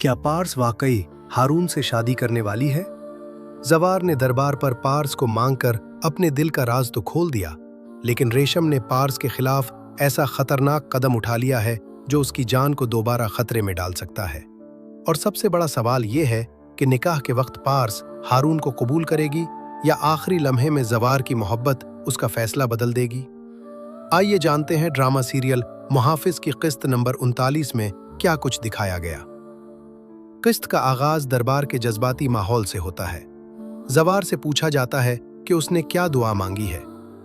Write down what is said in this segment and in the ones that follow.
क्या पार्स वाकई हारून से शादी करने वाली है? जवार ने दरबार पर पार्स को मांगकर अपने दिल का राज तो खोल दिया, लेकिन रेशम ने पार्स के खिलाफ ऐसा खतरनाक कदम उठा लिया है जो उसकी जान को दोबारा खतरे में डाल सकता है। और सबसे बड़ा सवाल यह है कि निकाह के वक्त पार्स हारून को कबूल करेगी या आखिरी लम्हे में जवार की मोहब्बत उसका फैसला बदल देगी। आइए जानते हैं ड्रामा सीरियल मुहाफिज की किस्त नंबर 39 में क्या कुछ दिखाया गया। किस्त का आगाज दरबार के जज्बाती माहौल से होता है। जवार से पूछा जाता है कि उसने क्या दुआ मांगी है,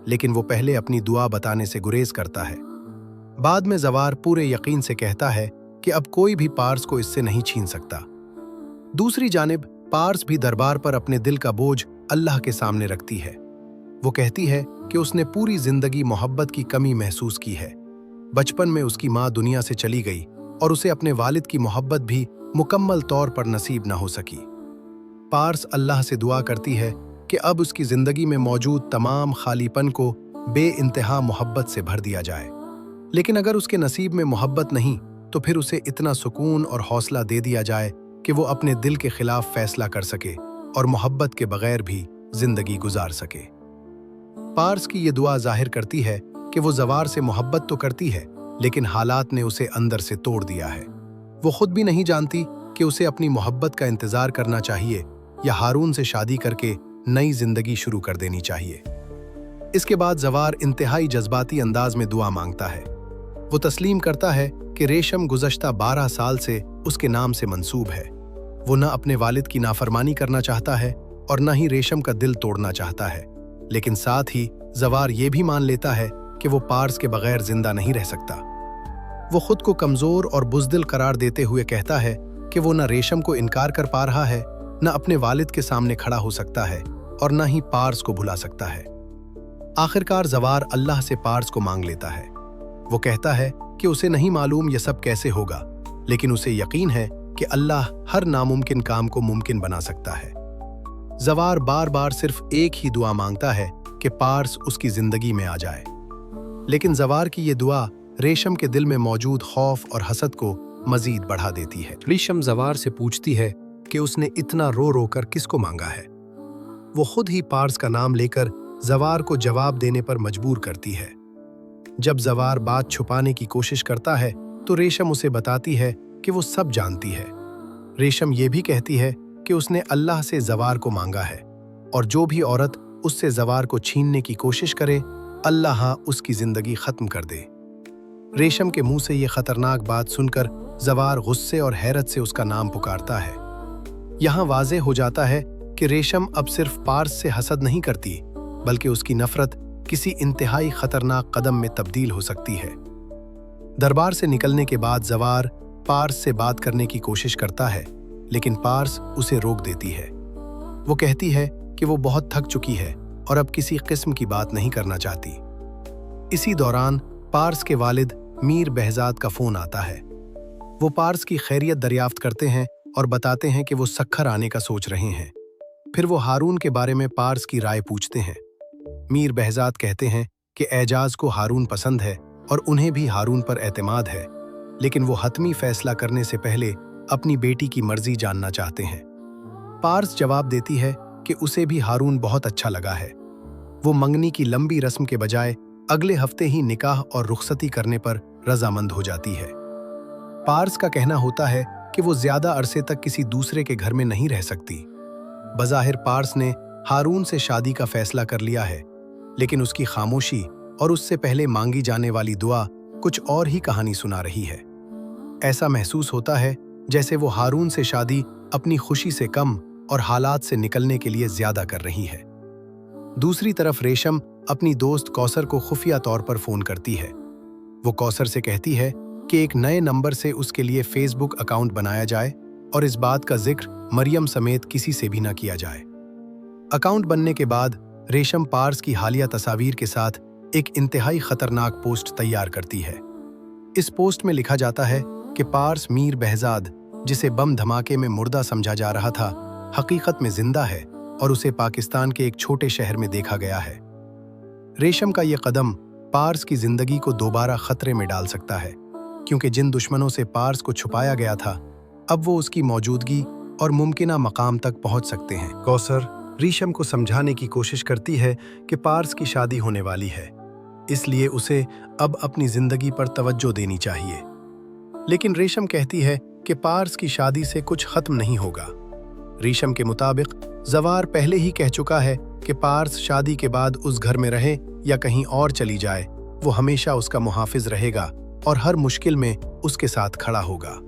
लेकिन वो पहले अपनी दुआ बताने से गुरेज करता है। बाद में जवार पूरे यकीन से कहता है कि अब कोई भी पार्स को इससे नहीं छीन सकता। दूसरी जानिब पार्स भी दरबार पर अपने दिल का बोझ अल्लाह के सामने रखती है। वो कहती है कि उसने पूरी जिंदगी मोहब्बत की कमी महसूस की है। बचपन में उसकी माँ दुनिया से चली गई और उसे अपने वालिद की मोहब्बत भी मुकम्मल तौर पर नसीब न हो सकी। पार्स अल्लाह से दुआ करती है कि अब उसकी जिंदगी में मौजूद तमाम खालीपन को बेइंतहा मोहब्बत से भर दिया जाए। लेकिन अगर उसके नसीब में मोहब्बत नहीं तो फिर उसे इतना सुकून और हौसला दे दिया जाए कि वो अपने दिल के खिलाफ फैसला कर सके और मोहब्बत के बगैर भी जिंदगी गुजार सके। पार्स की ये दुआ जाहिर करती है कि वो जवार से मोहब्बत तो करती है, लेकिन हालात ने उसे अंदर से तोड़ दिया है। वो खुद भी नहीं जानती कि उसे अपनी मोहब्बत का इंतजार करना चाहिए या हारून से शादी करके नई जिंदगी शुरू कर देनी चाहिए। इसके बाद जवार इंतहाई जज्बाती अंदाज में दुआ मांगता है। वो तस्लीम करता है कि रेशम गुज़श्ता 12 साल से उसके नाम से मंसूब है। वो न अपने वालिद की नाफरमानी करना चाहता है और न ही रेशम का दिल तोड़ना चाहता है, लेकिन साथ ही जवार ये भी मान लेता है कि वो पार्स के बगैर जिंदा नहीं रह सकता। वो खुद को कमजोर और बुज़दिल करार देते हुए कहता है कि वो न रेशम को इनकार कर पा रहा है, न अपने वालिद के सामने खड़ा हो सकता है और न ही पार्स को भुला सकता है। आखिरकार जवार अल्लाह से पार्स को मांग लेता है। वो कहता है कि उसे नहीं मालूम यह सब कैसे होगा, लेकिन उसे यकीन है कि अल्लाह हर नामुमकिन काम को मुमकिन बना सकता है। जवार बार बार सिर्फ एक ही दुआ मांगता है कि पार्स उसकी जिंदगी में आ जाए, लेकिन जवार की ये दुआ रेशम के दिल में मौजूद खौफ और हसद को मजीद बढ़ा देती है। रेशम जवार से पूछती है कि उसने इतना रो रो कर किसको मांगा है। वो खुद ही पार्स का नाम लेकर जवार को जवाब देने पर मजबूर करती है। जब जवार बात छुपाने की कोशिश करता है तो रेशम उसे बताती है कि वो सब जानती है। रेशम ये भी कहती है कि उसने अल्लाह से जवार को मांगा है और जो भी औरत उससे जवार को छीनने की कोशिश करे, अल्लाह उसकी जिंदगी खत्म कर दे। रेशम के मुंह से ये खतरनाक बात सुनकर जवार गुस्से और हैरत से उसका नाम पुकारता है। यहाँ वाज़े हो जाता है कि रेशम अब सिर्फ पार्स से हसद नहीं करती, बल्कि उसकी नफरत किसी इंतहाई खतरनाक कदम में तब्दील हो सकती है। दरबार से निकलने के बाद जवार पार्स से बात करने की कोशिश करता है, लेकिन पार्स उसे रोक देती है। वो कहती है कि वो बहुत थक चुकी है और अब किसी किस्म की बात नहीं करना चाहती। इसी दौरान पार्स के वालिद मीर बहजाद का फोन आता है। वो पार्स की खैरियत दरियाफ्त करते हैं और बताते हैं कि वो सखर आने का सोच रहे हैं। फिर वो हारून के बारे में पार्स की राय पूछते हैं। मीर बहजाद कहते हैं कि एजाज को हारून पसंद है और उन्हें भी हारून पर एतमाद है, लेकिन वो हतमी फैसला करने से पहले अपनी बेटी की मर्जी जानना चाहते हैं। पार्स जवाब देती है कि उसे भी हारून बहुत अच्छा लगा है। वो मंगनी की लंबी रस्म के बजाय अगले हफ्ते ही निकाह और रुखसती करने पर रजामंद हो जाती है। पार्स का कहना होता है कि वो ज्यादा अरसे तक किसी दूसरे के घर में नहीं रह सकती। बज़ाहिर पार्स ने हारून से शादी का फैसला कर लिया है, लेकिन उसकी खामोशी और उससे पहले मांगी जाने वाली दुआ कुछ और ही कहानी सुना रही है। ऐसा महसूस होता है जैसे वो हारून से शादी अपनी खुशी से कम और हालात से निकलने के लिए ज्यादा कर रही है। दूसरी तरफ रेशम अपनी दोस्त कौसर को खुफिया तौर पर फोन करती है। वो कौसर से कहती है कि एक नए नंबर से उसके लिए फेसबुक अकाउंट बनाया जाए और इस बात का जिक्र मरियम समेत किसी से भी न किया जाए। अकाउंट बनने के बाद रेशम पार्स की हालिया तस्वीर के साथ एक इंतहाई खतरनाक पोस्ट तैयार करती है। इस पोस्ट में लिखा जाता है कि पार्स मीर बहजाद, जिसे बम धमाके में मुर्दा समझा जा रहा था, हकीकत में जिंदा है और उसे पाकिस्तान के एक छोटे शहर में देखा गया है। रेशम का यह कदम पार्स की जिंदगी को दोबारा खतरे में डाल सकता है, क्योंकि जिन दुश्मनों से पार्स को छुपाया गया था, अब वो उसकी मौजूदगी और मुमकिना मकाम तक पहुंच सकते हैं। कौसर रेशम को समझाने की कोशिश करती है कि पार्स की शादी होने वाली है, इसलिए उसे अब अपनी जिंदगी पर तवज्जो देनी चाहिए। लेकिन रेशम कहती है कि पार्स की शादी से कुछ खत्म नहीं होगा। रेशम के मुताबिक जवार पहले ही कह चुका है कि पार्स शादी के बाद उस घर में रहे या कहीं और चली जाए, वो हमेशा उसका मुहाफिज रहेगा और हर मुश्किल में उसके साथ खड़ा होगा।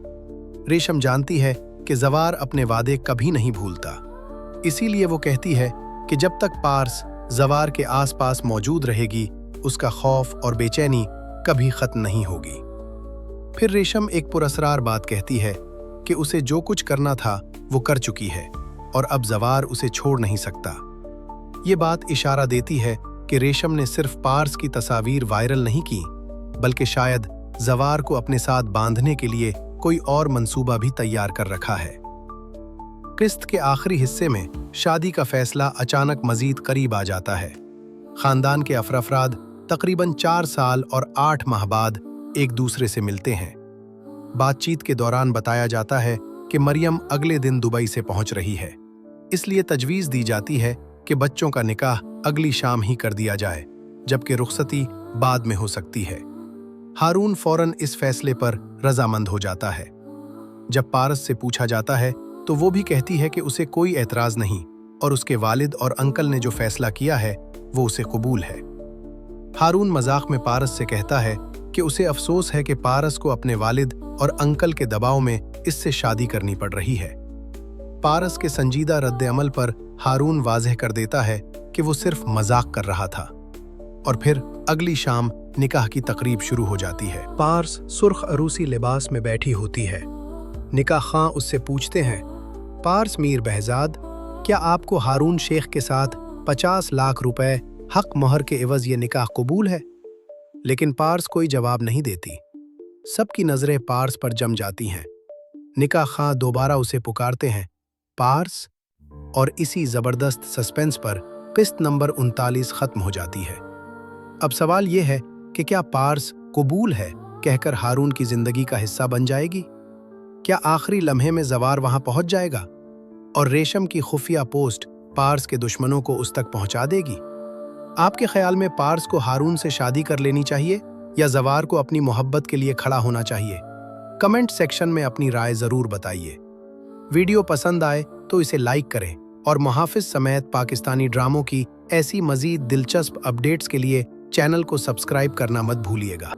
रेशम जानती है कि जवार अपने वादे कभी नहीं भूलता, इसीलिए वो कहती है कि जब तक पार्स जवार के आसपास मौजूद रहेगी, उसका खौफ और बेचैनी कभी खत्म नहीं होगी। फिर रेशम एक पुरअसरार बात कहती है कि उसे जो कुछ करना था वो कर चुकी है और अब जवार उसे छोड़ नहीं सकता। ये बात इशारा देती है कि रेशम ने सिर्फ पार्स की तस्वीर वायरल नहीं की, बल्कि शायद जवार को अपने साथ बांधने के लिए कोई और मंसूबा भी तैयार कर रखा है। किस्त के आखिरी हिस्से में शादी का फैसला अचानक मजीद करीब आ जाता है। खानदान के अफराफराद तकरीबन 4 साल और 8 माह बाद एक दूसरे से मिलते हैं। बातचीत के दौरान बताया जाता है कि मरियम अगले दिन दुबई से पहुंच रही है, इसलिए तजवीज़ दी जाती है कि बच्चों का निकाह अगली शाम ही कर दिया जाए, जबकि रुखसती बाद में हो सकती है। हारून फौरन इस फैसले पर रजामंद हो जाता है। जब पारस से पूछा जाता है तो वो भी कहती है कि उसे कोई एतराज़ नहीं और उसके वालिद और अंकल ने जो फैसला किया है वो उसे कबूल है। हारून मजाक में पारस से कहता है कि उसे अफसोस है कि पारस को अपने वालिद और अंकल के दबाव में इससे शादी करनी पड़ रही है। पारस के संजीदा रद्द अमल पर हारून वाज़ेह कर देता है कि वो सिर्फ मजाक कर रहा था, और फिर अगली शाम निकाह की तकरीब शुरू हो जाती है। पार्स सुर्ख अरूसी लिबास में बैठी होती है। निकाह खां उससे पूछते हैं, पार्स मीर बहजाद, क्या आपको हारून शेख के साथ 50 लाख रुपए हक मोहर के एवज ये निकाह कबूल है? लेकिन पार्स कोई जवाब नहीं देती। सबकी नजरें पार्स पर जम जाती हैं। निकाह खां दोबारा उसे पुकारते हैं, पार्स, और इसी जबरदस्त सस्पेंस पर किस्त नंबर 39 खत्म हो जाती है। अब सवाल यह है कि क्या पार्स कबूल है कहकर हारून की जिंदगी का हिस्सा बन जाएगी? क्या आखिरी लम्हे में जवार वहां पहुंच जाएगा और रेशम की खुफिया पोस्ट पार्स के दुश्मनों को उस तक पहुंचा देगी? आपके ख्याल में पार्स को हारून से शादी कर लेनी चाहिए या जवार को अपनी मोहब्बत के लिए खड़ा होना चाहिए? कमेंट सेक्शन में अपनी राय जरूर बताइए। वीडियो पसंद आए तो इसे लाइक करें और मुहाफिज समेत पाकिस्तानी ड्रामों की ऐसी मजीद दिलचस्प अपडेट्स के लिए चैनल को सब्सक्राइब करना मत भूलिएगा।